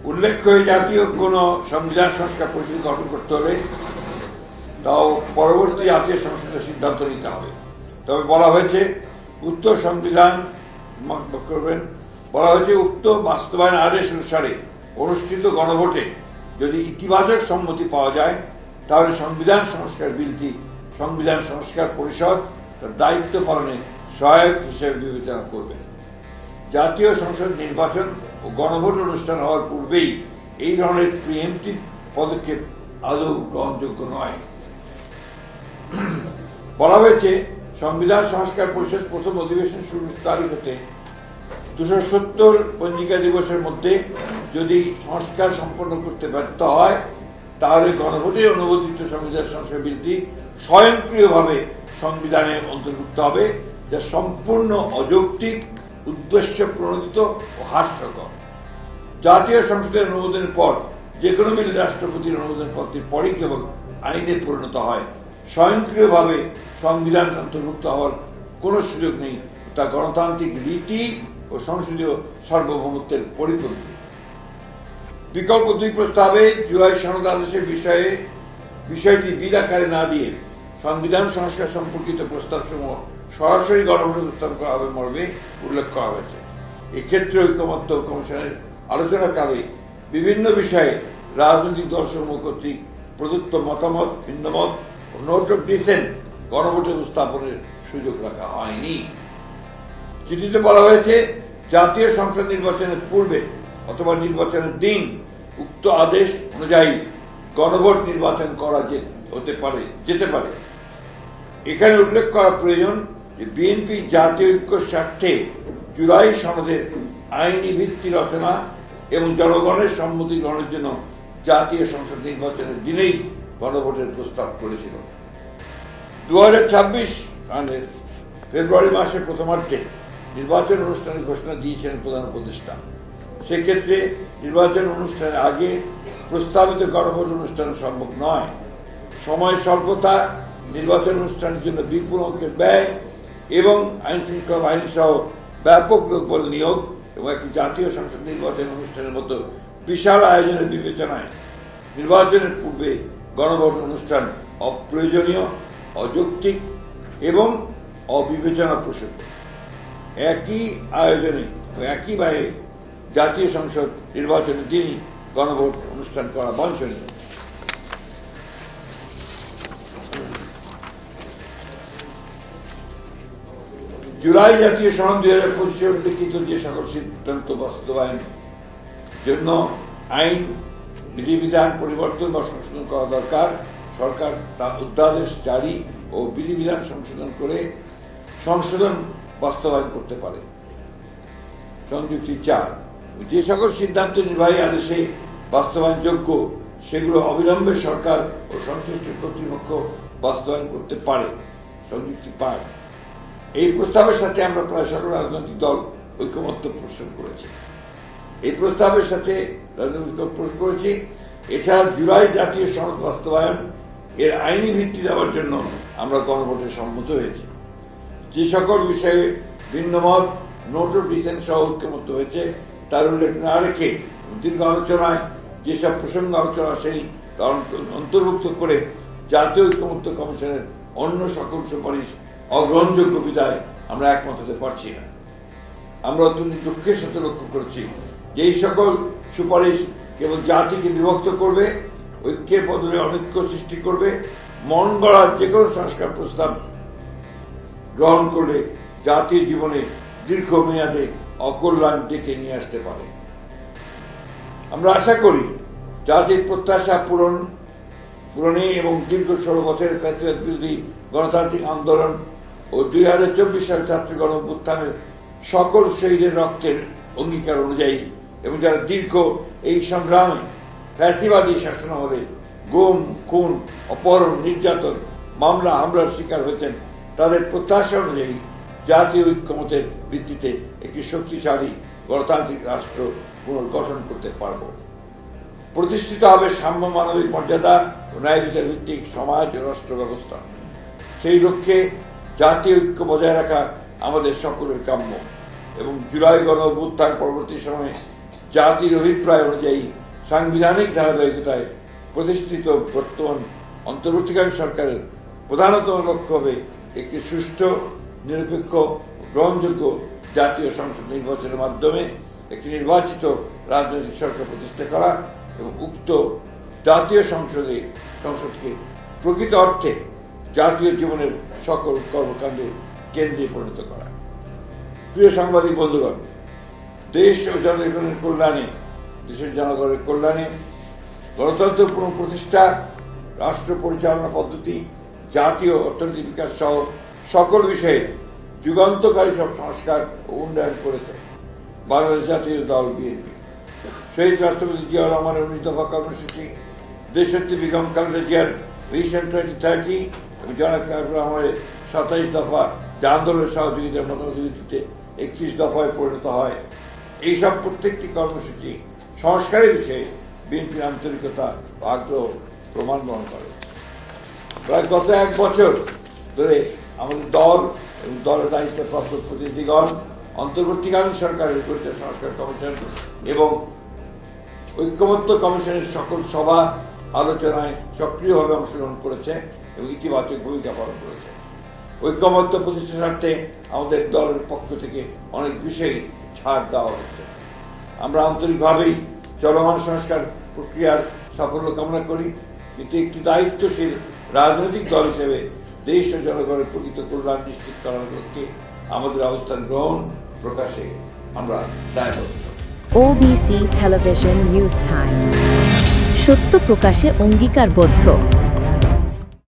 উল্লেখ্য, জাতীয় কোনো সংবিধান সংস্কার পরিষদ গঠন করতে হলে তাও পরবর্তী জাতীয় সংসদের সিদ্ধান্ত নিতে হবে। তবে বলা হয়েছে উক্ত সংবিধান করবেন বলা হয়েছে উক্ত বাস্তবায়ন আদেশ অনুসারে অনুষ্ঠিত গণভোটে যদি ইতিবাচক সম্মতি পাওয়া যায় তাহলে সংবিধান সংস্কার বিলটি সংবিধান সংস্কার পরিষদ তার দায়িত্ব পালনে সহায়ক হিসেবে বিবেচনা করবে। জাতীয় সংসদ নির্বাচন ও গণভোট অনুষ্ঠান হওয়ার পূর্বেই এই ধরনের প্রিএমপ্টিভ পদক্ষেপ আদৌ গ্রহণযোগ্য নয়। বলা হয়েছে সংবিধান সংস্কার পরিষদ প্রথম অধিবেশন শুরুর তারিখ হতে 270 পঞ্জিকা দিবসের মধ্যে যদি সংস্কার সম্পন্ন করতে ব্যর্থ হয় তাহলে গণভোটে অনুমোদিত সংবিধান সংস্কার বিলটি স্বয়ংক্রিয়ভাবে সংবিধানে অন্তর্ভুক্ত হবে, যা সম্পূর্ণ অযৌক্তিক, উদ্দেশ্য প্রণোদিত ও হাস্যকর। জাতীয় সংসদের অনুমোদনের পর যে কোনো বিল রাষ্ট্রপতির অনুমোদন পত্রের পরই কেবল আইনে পরিণত হয়। স্বয়ংক্রিয়ভাবে সংবিধান অন্তর্ভুক্ত হওয়ার কোনো সুযোগ নেই, তা গণতান্ত্রিক রীতি ও সংসদীয় সার্বভৌমত্বের পরিপন্থী। বিকল্প দুই প্রস্তাবে জুলাই সনদ আদেশের বিষয়টি বিল আকারে না দিয়ে সংবিধান সংস্কার সম্পর্কিত প্রস্তাবসমূহ সরাসরি গণভোটে উত্থাপন করা হবে মর্মে উল্লেখ করা হয়েছে। এক্ষেত্রে ঐকমত্য কমিশনের আলোচনাকালে বিভিন্ন বিষয়ে রাজনৈতিক দলসমূহ কর্তৃক প্রদত্ত মতামত, ভিন্নমত ও নোট অফ ডিসেন্ট গণভোটে উপস্থাপনের সুযোগ রাখা হয়নি। চিঠিতে বলা হয়েছে জাতীয় সংসদ নির্বাচনের পূর্বে অথবা নির্বাচনের দিন উক্ত আদেশ অনুযায়ী গণভোট নির্বাচন করা যেতে পারে। এখানে উল্লেখ করা প্রয়োজন যে বিএনপি জাতীয় ঐক্যের স্বার্থে জুলাই সনদের আইনি ভিত্তি রচনা এবং জনগণের সম্মতি গ্রহণের জন্য জাতীয় সংসদ নির্বাচনের দিনেই গণভোটের প্রস্তাব করেছিল। 2026 সালের ফেব্রুয়ারি মাসের প্রথমার্ধে নির্বাচন অনুষ্ঠানের ঘোষণা দিয়েছিলেন প্রধান উপদেষ্টা। সেক্ষেত্রে নির্বাচন অনুষ্ঠানের আগে প্রস্তাবিত গণভোট অনুষ্ঠান সম্ভব নয়। সময় স্বল্পতা, নির্বাচন অনুষ্ঠানের জন্য বিপুল অঙ্কের ব্যয় এবং আইন শৃঙ্খলা বাহিনী সহ ব্যাপক লোকবল নিয়োগ এবং একটি জাতীয় সংসদ নির্বাচন অনুষ্ঠানের মতো বিশাল আয়োজনের বিবেচনায় নির্বাচনের পূর্বে গণভোট অনুষ্ঠান অপ্রয়োজনীয়, অযৌক্তিক এবং অবিবেচনাপ্রসূত। একই আয়োজনে একই ব্যয়ে জাতীয় সংসদ নির্বাচনের দিনই গণভোট অনুষ্ঠান করা বাঞ্ছনীয়। জুলাই জাতীয় সনদ 2025 উল্লেখিত যে সকল সিদ্ধান্ত বাস্তবায়ন জন্য আইন বিধিবিধান পরিবর্তন বা সংশোধন করা দরকার, সরকার তা অধ্যাদেশ জারি ও বিধিবিধান সংশোধন করে সংশোধন বাস্তবায়ন করতে পারে। সংযুক্তি 4, যে সকল সিদ্ধান্ত নির্বাহী আদেশে বাস্তবায়নযোগ্য সেগুলো অবিলম্বে সরকার ও সংশ্লিষ্ট কর্তৃপক্ষ বাস্তবায়ন করতে পারে। সংযুক্তি 5, এই প্রস্তাবের সাথে আমরা প্রায় সকল রাজনৈতিক দল ঐকমত্য পোষণ করেছি। এই প্রস্তাবের সাথে রাজনৈতিক দল পোষণ করেছি। এছাড়া জুলাই জাতীয় সনদ বাস্তবায়ন এর আইনি ভিত্তি দেওয়ার জন্য আমরা গণভোটে সম্মত হয়েছি। যে সকল বিষয়ে ভিন্নমত, নোট অফ ডিসেন্ট সহ ঐক্যমত্য হয়েছে তার উল্লেখ না রেখে দীর্ঘ আলোচনায় যেসব প্রসঙ্গ আলোচনা আসেনি তা অন্তর্ভুক্ত করে জাতীয় ঐকমত্য কমিশনের অন্য সকল সুপারিশ অগ্রহণযোগ্য বিধায় আমরা একমত হতে পারছি না। আমরা অত্যন্ত দুঃখের সাথে লক্ষ্য করছি যে এই সকল সুপারিশ কেবল জাতিকে বিভক্ত করবে, ঐক্যের বদলে অনৈক্য সৃষ্টি করবে। মন গড়ার যে কোনো সংস্কার প্রস্তাব গ্রহণ করলে জাতীয় জীবনে দীর্ঘমেয়াদে অকল্যাণ ডেকে নিয়ে আসতে পারে। আমরা আশা করি জাতির প্রত্যাশা পূরণে এবং দীর্ঘ 16 বছরের ফ্যাসিবাদ বিরোধী গণতান্ত্রিক আন্দোলন ও 2024 সাল ছাত্র গণ অভ্যুত্থানের সকল শহীদের রক্তের অঙ্গীকার অনুযায়ী এবং যারা দীর্ঘ এই সংগ্রামে ফ্যাসিবাদী শাসনামলে গুম, খুন, অপহরণ, নির্যাতন, মামলা হামলার শিকার হয়েছেন তাদের প্রত্যাশা অনুযায়ী জাতীয় ঐক্যমতের ভিত্তিতে একটি শক্তিশালী গণতান্ত্রিক রাষ্ট্র পুনর্গঠন করতে পারব। প্রতিষ্ঠিত হবে সাম্য, মানবিক মর্যাদা ও ন্যায় বিচার ভিত্তিক সমাজ ও রাষ্ট্র ব্যবস্থা। সেই লক্ষ্যে জাতীয় ঐক্য বজায় রাখা আমাদের সকলের কাম্য এবং জুলাই গণ অভ্যুত্থান পরবর্তী সময়ে জাতির অভিপ্রায় অনুযায়ী সাংবিধানিক ধারাবাহিকতায় প্রতিষ্ঠিত বর্তমান অন্তর্বর্তীকালীন সরকারের প্রধানতম লক্ষ্য হবে একটি সুষ্ঠু, নিরপেক্ষ, গ্রহণযোগ্য জাতীয় সংসদ নির্বাচনের মাধ্যমে একটি নির্বাচিত রাজনৈতিক সরকার প্রতিষ্ঠা করা এবং উক্ত জাতীয় সংসদকে প্রকৃত অর্থে জাতীয় জীবনের সকল কর্মকাণ্ডের কেন্দ্রে পরিণত করা। প্রিয় সাংবাদিক বন্ধুগণ, দেশ ও জনগণের কল্যাণে, দেশের জনগণের কল্যাণে গণতন্ত্র পুনঃপ্রতিষ্ঠা, রাষ্ট্র পরিচালনা পদ্ধতি, জাতীয় অর্থনৈতিক বিকাশ সহ সকল বিষয়ে যুগান্তকারী সব সংস্কার ও উন্নয়ন করেছে বাংলাদেশ জাতীয় দল বিএনপি। শহীদ রাষ্ট্রপতি জিয়াউর রহমানের 19 দফা কর্মসূচি, দেশনেত্রী বেগম খালেদা জিয়ার ভিশন 2030 এবং জনাব তারেক রহমানের 27 দফা যা আন্দোলনের সহযোগিতার মতামত ভিত্তিতে 31 দফায় পরিণত হয়। এইসব প্রত্যেকটি কর্মসূচি সংস্কারের বিষয়ে বিএনপির আন্তরিকতা ও আগ্রহ প্রমাণ বহন করে। প্রায় গত 1 বছর ধরে আমাদের দল এবং দলের দায়িত্বপ্রাপ্ত প্রতিনিধিগণ অন্তর্বর্তীকালীন সরকারের গঠিত সংস্কার কমিশন এবং ঐক্যমত্য কমিশনের সকল সভা আলোচনায় সক্রিয়ভাবে অংশগ্রহণ করেছে এবং ইতিবাচক ভূমিকা পালন করেছে। ঐক্যমত্য প্রতিষ্ঠার স্বার্থে আমাদের দলের পক্ষ থেকে অনেক বিষয়ে ছাড় দেওয়া হয়েছে। আমরা আন্তরিকভাবেই চলমান সংস্কার প্রক্রিয়ার সাফল্য কামনা করি, কিন্তু একটি দায়িত্বশীল রাজনৈতিক দল হিসেবে দেশ ও জনগণের প্রকৃত কল্যাণ নিশ্চিত করার লক্ষ্যে আমাদের অবস্থান গ্রহণ প্রকাশে আমরা দায়বদ্ধ। OBC টেলিভিশন নিউজ টাইম, সত্য প্রকাশে অঙ্গীকারবদ্ধ।